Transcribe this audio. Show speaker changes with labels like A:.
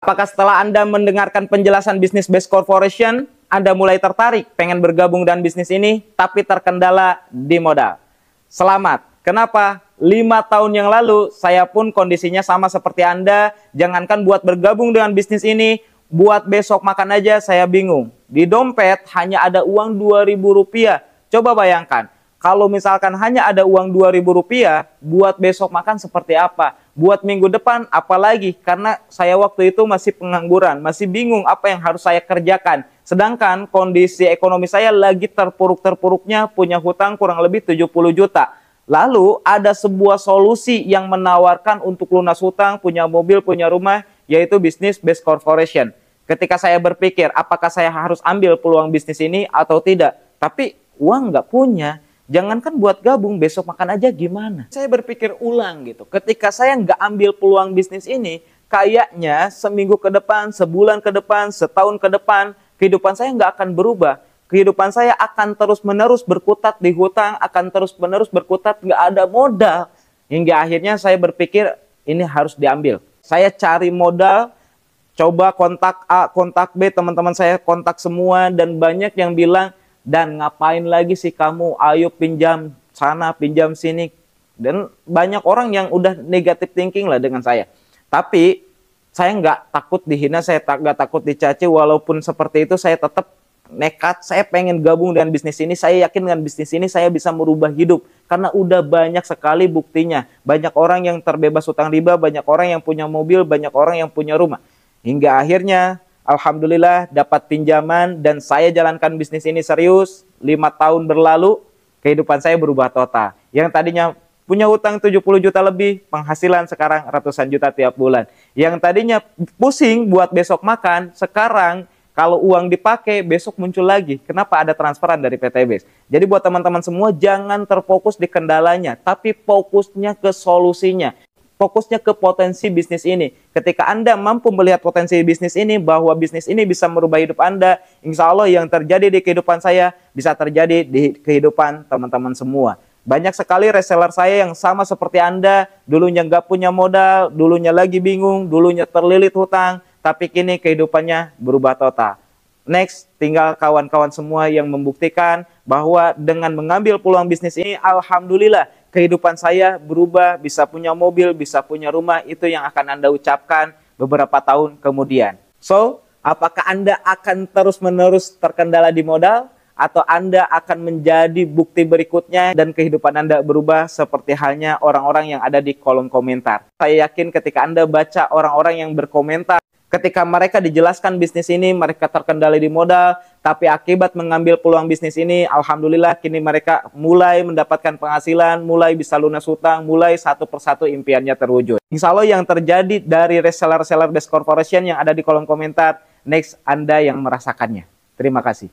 A: Apakah setelah Anda mendengarkan penjelasan Business Base Corporation, Anda mulai tertarik pengen bergabung dengan bisnis ini, tapi terkendala di modal? Selamat. Kenapa? 5 tahun yang lalu, saya pun kondisinya sama seperti Anda. Jangankan buat bergabung dengan bisnis ini, buat besok makan aja saya bingung. Di dompet hanya ada uang Rp2.000. Coba bayangkan, kalau misalkan hanya ada uang Rp2.000, buat besok makan seperti apa? Buat minggu depan apalagi, karena saya waktu itu masih pengangguran, masih bingung apa yang harus saya kerjakan. Sedangkan kondisi ekonomi saya lagi terpuruk-terpuruknya, punya hutang kurang lebih 70 juta. Lalu ada sebuah solusi yang menawarkan untuk lunas hutang, punya mobil, punya rumah, yaitu Business Base Corporation. Ketika saya berpikir, apakah saya harus ambil peluang bisnis ini atau tidak? Tapi uang nggak punya. Jangankan buat gabung, besok makan aja gimana? Saya berpikir ulang gitu. Ketika saya nggak ambil peluang bisnis ini, kayaknya seminggu ke depan, sebulan ke depan, setahun ke depan, kehidupan saya nggak akan berubah. Kehidupan saya akan terus-menerus berkutat di hutang, akan terus-menerus berkutat, nggak ada modal. Hingga akhirnya saya berpikir, ini harus diambil. Saya cari modal, coba kontak A, kontak B, teman-teman saya kontak semua, dan banyak yang bilang, dan ngapain lagi sih kamu, ayo pinjam sana, pinjam sini. Dan banyak orang yang udah negative thinking lah dengan saya. Tapi saya nggak takut dihina, saya nggak takut dicaci. Walaupun seperti itu saya tetap nekat, saya pengen gabung dengan bisnis ini. Saya yakin dengan bisnis ini saya bisa merubah hidup. Karena udah banyak sekali buktinya. Banyak orang yang terbebas hutang riba, banyak orang yang punya mobil, banyak orang yang punya rumah. Hingga akhirnya alhamdulillah dapat pinjaman dan saya jalankan bisnis ini serius. 5 tahun berlalu, kehidupan saya berubah total. Yang tadinya punya hutang 70 juta lebih, penghasilan sekarang ratusan juta tiap bulan. Yang tadinya pusing buat besok makan, sekarang kalau uang dipakai, besok muncul lagi. Kenapa? Ada transferan dari PT Base. Jadi buat teman-teman semua, jangan terfokus di kendalanya, tapi fokusnya ke solusinya. Fokusnya ke potensi bisnis ini. Ketika Anda mampu melihat potensi bisnis ini, bahwa bisnis ini bisa merubah hidup Anda, insya Allah yang terjadi di kehidupan saya bisa terjadi di kehidupan teman-teman semua. Banyak sekali reseller saya yang sama seperti Anda, dulunya nggak punya modal, dulunya lagi bingung, dulunya terlilit hutang, tapi kini kehidupannya berubah total. Next, tinggal kawan-kawan semua yang membuktikan bahwa dengan mengambil peluang bisnis ini, alhamdulillah, kehidupan saya berubah, bisa punya mobil, bisa punya rumah, itu yang akan Anda ucapkan beberapa tahun kemudian. So, apakah Anda akan terus-menerus terkendala di modal? Atau Anda akan menjadi bukti berikutnya dan kehidupan Anda berubah seperti halnya orang-orang yang ada di kolom komentar. Saya yakin ketika Anda baca orang-orang yang berkomentar, ketika mereka dijelaskan bisnis ini, mereka terkendali di modal, tapi akibat mengambil peluang bisnis ini, alhamdulillah kini mereka mulai mendapatkan penghasilan, mulai bisa lunas hutang, mulai satu persatu impiannya terwujud. Insya Allah yang terjadi dari reseller-reseller Base Corporation yang ada di kolom komentar, next Anda yang merasakannya. Terima kasih.